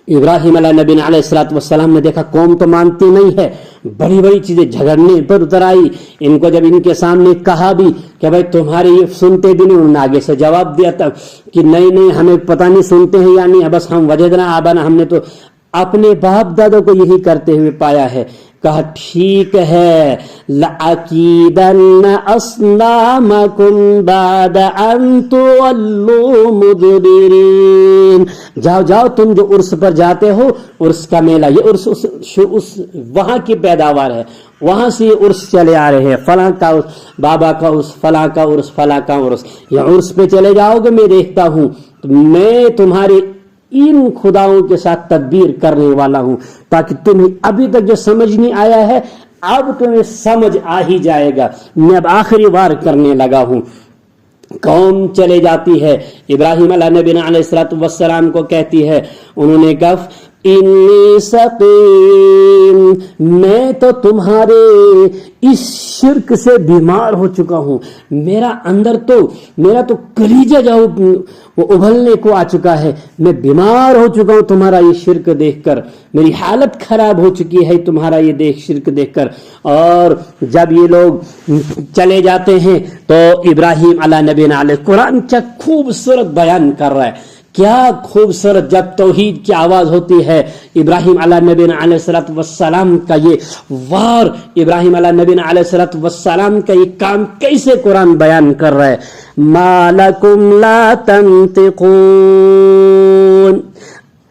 इब्राहिम अलैहि नबी अलैहिस्सलाम ने देखा कौम तो मानती नहीं है, बड़ी बड़ी चीजें झगड़ने पर उतर आई। इनको जब इनके सामने कहा भी कि भाई तुम्हारे ये सुनते भी नहीं, उन्होंने आगे से जवाब दिया था कि नहीं नहीं हमें पता नहीं सुनते हैं या नहीं, बस हम वजदना आबाना, हमने तो अपने बाप दादों को यही करते हुए पाया है। कहा ठीक है, लअकीदन्न अस्नामकुम बाद अन तुवल्लू मुदबिरीन, जाओ जाओ तुम जो उर्स पर जाते हो, उर्स का मेला, ये उर्स उस वहां की पैदावार है, वहां से उर्स चले आ रहे हैं, फलां का उर्स, बाबा का उर्स, फलां का उर्स, फलां का उर्स, ये उर्स पे चले जाओगे, मैं देखता हूं, तो मैं तुम्हारे इन खुदाओं के साथ तदबीर करने वाला हूं, ताकि तुम्हें अभी तक जो समझ नहीं आया है अब तुम्हें समझ आ ही जाएगा। मैं अब आखिरी बार करने लगा हूं। कौम चले जाती है, इब्राहिम अलैहिस्सलाम को कहती है, उन्होंने कहा इन्नी सकीम, मैं तो तुम्हारे इस शिर्क से बीमार हो चुका हूं, मेरा तो कलीजा जो वो उबलने को आ चुका है, मैं बीमार हो चुका हूं तुम्हारा ये शिर्क देखकर, मेरी हालत खराब हो चुकी है तुम्हारा ये शिर्क देखकर। और जब ये लोग चले जाते हैं तो इब्राहिम अलैहि कुरान क्या खूबसूरत बयान कर रहा है, क्या खूबसूरत, जब तौहीद की आवाज होती है, इब्राहिम अलैहिस्सलाम का ये वार, इब्राहिम अलैहिस्सलाम का ये काम कैसे कुरान बयान कर रहा है। मालकुम ला तंतिकून,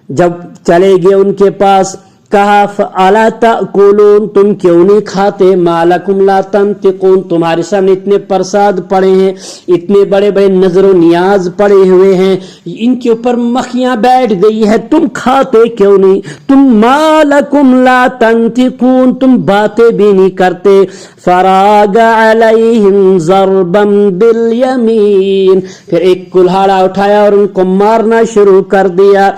जब चले गए उनके पास, कहा फअला ताकुलून, तुम क्यों नहीं खाते, मालकुम ला तंतिकून, तुम्हारे सामने इतने प्रसाद पड़े हैं, इतने बड़े बड़े नजरो नियाज पड़े हुए हैं, इनके ऊपर मक्खियां बैठ गई है, तुम खाते क्यों नहीं, तुम मालकुम ला तंतिकून, तुम बातें भी नहीं करते। फराग अलैहिम ज़रबन बिल यमीन, फिर एक कुल्हाड़ा उठाया और उनको मारना शुरू कर दिया।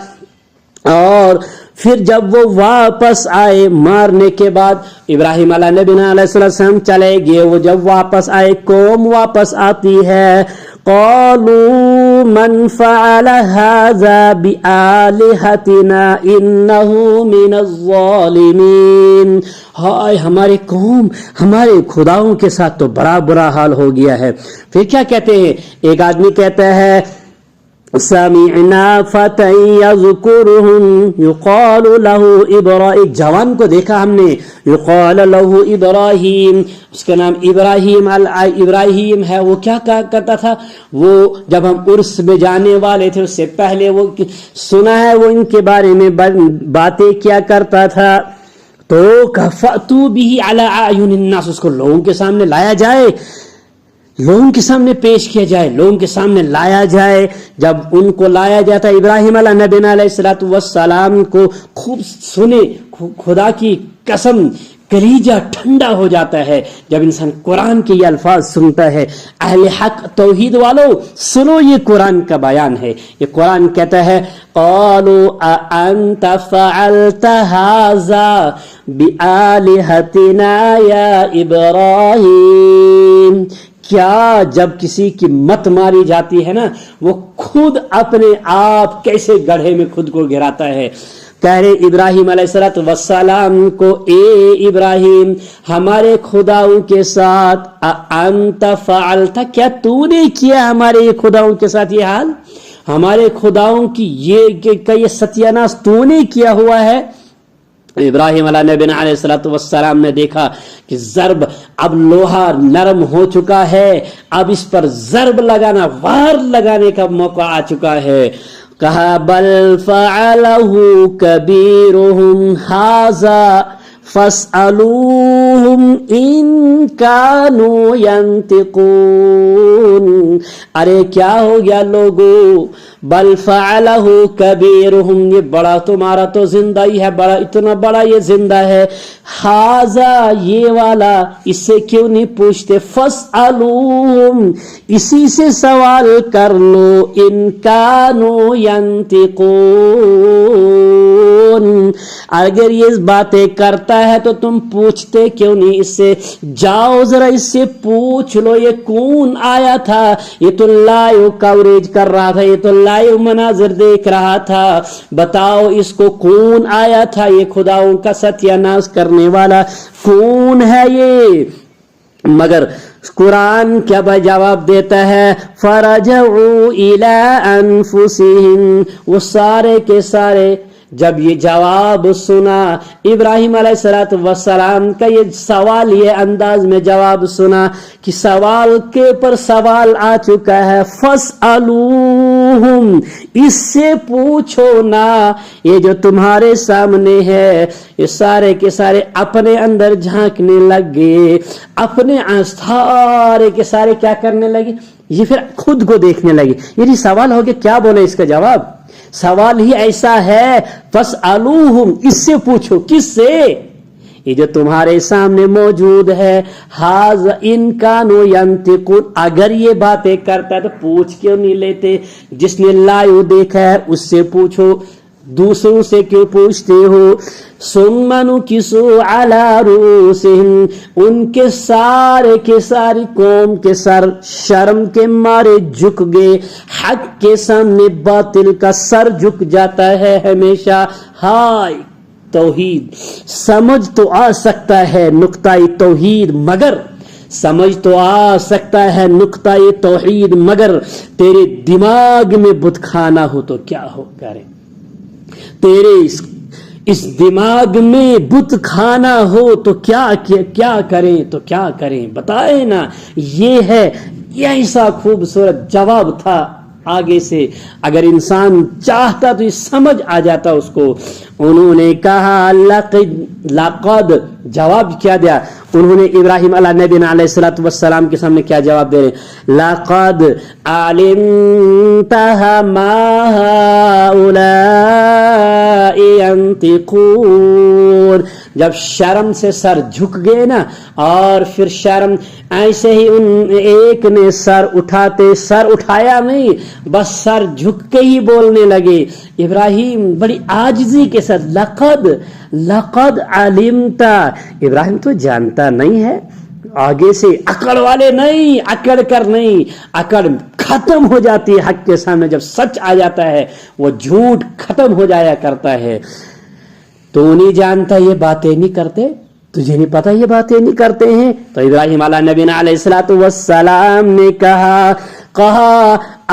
और फिर जब वो वापस आए मारने के बाद, इब्राहिम अलैहिस्सलाम चले गए, वो जब वापस आए, कौम वापस आती है, क़ालू मन फ़अल हाज़ा बिआलिहतिना इन्नहु मिनज़्ज़ालिमीन, हाय हमारी कौम, हमारे खुदाओं के साथ तो बड़ा बुरा हाल हो गया है। फिर क्या कहते हैं, एक आदमी कहता है समीअना फतन यज़कुरुहुम युक़ालु लहू इब्राहीम, एक जवान को देखा हमने, युक़ालु लहू इब्राहीम, उसका नाम इब्राहीम है। वो क्या करता था, वो जब हम उर्स में जाने वाले थे उससे पहले वो सुना है, वो इनके बारे में बातें क्या करता था। तो कफ़तू बिही अला अयुनिन नास, उसको लोगों के सामने लाया जाए, लोगों के सामने पेश किया जाए, लोगों के सामने लाया जाए। जब उनको लाया जाता, इब्राहिम अलैहिस्सलाम को खूब सुने, खुदा की कसम कलीजा ठंडा हो जाता है जब इंसान कुरान के ये अल्फाज सुनता है। अहले हक तौहीद वालों सुनो, ये कुरान का बयान है। ये कुरान कहता है क़ालू अअन्त फ़अल्त हाज़ा बिआलिहतिना या इब्राहीम, क्या जब किसी की मत मारी जाती है ना, वो खुद अपने आप कैसे गड्ढे में खुद को गिराता है। कह रहे इब्राहिम अलैहिस्सलाम को, ए इब्राहिम हमारे खुदाओं के साथ अअन्त फ़अल्त, क्या तूने किया हमारे ये खुदाओं के साथ ये हाल, हमारे खुदाओं की ये सत्यानाश तूने किया हुआ है। इब्राहिम अलैहिस्सलाम ने देखा कि ज़र्ब, अब लोहा नरम हो चुका है, अब इस पर ज़र्ब लगाना, वार लगाने का मौका आ चुका है। कहा बल फ़अलहु कबीरुहुम हाज़ा फस्अलूहुम इन कानू यंतिकून, अरे क्या हो गया लोगों, बल फ़अलहु कबीरुहुम, ये बड़ा तुम्हारा तो जिंदा ही है, बड़ा इतना बड़ा ये जिंदा है, हाज़ा ये वाला, इससे क्यों नहीं पूछते, फस्अलूहुम इसी से सवाल कर लो, इन कानू यंतिकून اگر یہ باتیں کرتا ہے تو تم پوچھتے کیوں نہیں اس سے؟ جاؤ ذرا اس سے پوچھ لو یہ کون آیا تھا، یہ تو لائیو کوریج کر رہا تھا، یہ تو لائیو مناظر دیکھ رہا تھا، بتاؤ اس کو کون آیا تھا، یہ خداؤں کا ستیہ ناش کرنے والا کون ہے یہ؟ مگر قرآن کیا جواب دیتا ہے؟ فرجعوا الى انفسهم، وہ سارے کے سارے جب یہ جواب سنا، ابراہیم علیہ السلام کا یہ سوال یہ انداز میں جواب سنا کہ سوال کے اوپر سوال آ چکا ہے، فاسألوہم، اس سے پوچھو نا، یہ جو تمہارے سامنے ہے یہ سارے کے سارے اپنے اندر جھانکنے لگے، اپنے سارے کے سارے کیا کرنے لگے؟ یہ پھر خود کو دیکھنے لگے۔ یہ سوال ہو گیا، کیا بولے اس کا جواب؟ سوال ہی ایسا ہے، فاسألوہم، اس سے پوچھو، کس سے؟ یہ جو تمہارے سامنے موجود ہے، ہاذ ان کانوا ینطقون، اگر یہ باتیں کرتا ہے تو پوچھ کیوں نہیں لیتے؟ جس نے لائیو دیکھا ہے اس سے پوچھو، دوسروں سے کیوں پوچھتے ہو؟ ثم نکسوا علی رؤوسہم، ان کے سارے کے ساری قوم کے سر شرم کے مارے جھک گئے، حق کے سامنے باطل کا سر جھک جاتا ہے ہمیشہ۔ ہائے توحید، سمجھ تو آ سکتا ہے نقطۂ توحید، مگر سمجھ تو آ سکتا ہے نقطۂ توحید، مگر تیرے دماغ میں بت خانہ ہو تو کیا ہو کرے؟ تیرے اس دماغ میں بت خانہ ہو تو کیا کریں، تو کیا کریں؟ بتائے نا۔ یہ ہے، یہ ایسا خوبصورت جواب تھا آگے سے، اگر انسان چاہتا تو یہ سمجھ آ جاتا اس کو۔ انہوں نے کہا لقد، جواب کیا دیا انہوں نے؟ ابراہیم علیہ نبی علیہ السلام کے سامنے کیا جواب دے رہے ہیں؟ لقد علمت ما هؤلاء ينطقون، جب شرم سے سر جھک گئے نا، اور پھر شرم ایسے ہی ان ایک نے سر اٹھایا نہیں، بس سر جھک کے ہی بولنے لگے۔ ابراہیم بڑی عاجزی کے ساتھ لقد علمت، ابراہیم تو جانتا نہیں ہے، آگے سے اکڑ والے نہیں، اکڑ کر نہیں، اکڑ ختم ہو جاتی ہے حق کے سامنے، جب سچ آ جاتا ہے وہ جھوٹ ختم ہو جایا کرتا ہے۔ تو نہیں جانتا یہ باتیں نہیں کرتے؟ تجھے نہیں پتا یہ باتیں نہیں کرتے ہیں؟ تو ابراہیم علیہ نبی علیہ السلام نے کہا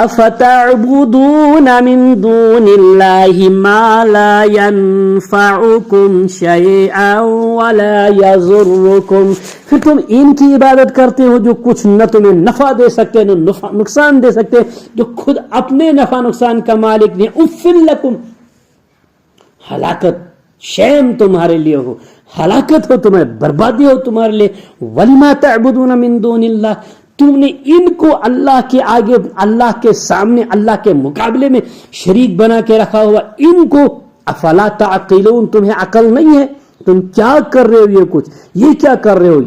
افتعبدون من دون اللہ ما لا ينفعکم شیئا ولا یضرکم، پھر تم ان کی عبادت کرتے ہو جو کچھ نہ تمہیں نفع دے سکتے نہ نقصان دے سکتے، جو خود اپنے نفع نقصان کا مالک نہیں۔ اف لکم، ہلاکت، شیم تمہارے لیے ہو، ہلاکت ہو تمہیں، بربادی ہو تمہارے لیے۔ وَلِمَا تَعْبُدُونَ مِن دُونِ اللَّهِ، تم نے ان کو اللہ کے آگے، اللہ کے سامنے، اللہ کے مقابلے میں شریک بنا کے رکھا ہوا، ان کو افلا تعقلون، تمہیں عقل نہیں ہے؟ تم کیا کر رہے ہو؟ یہ کیا کر رہے ہو؟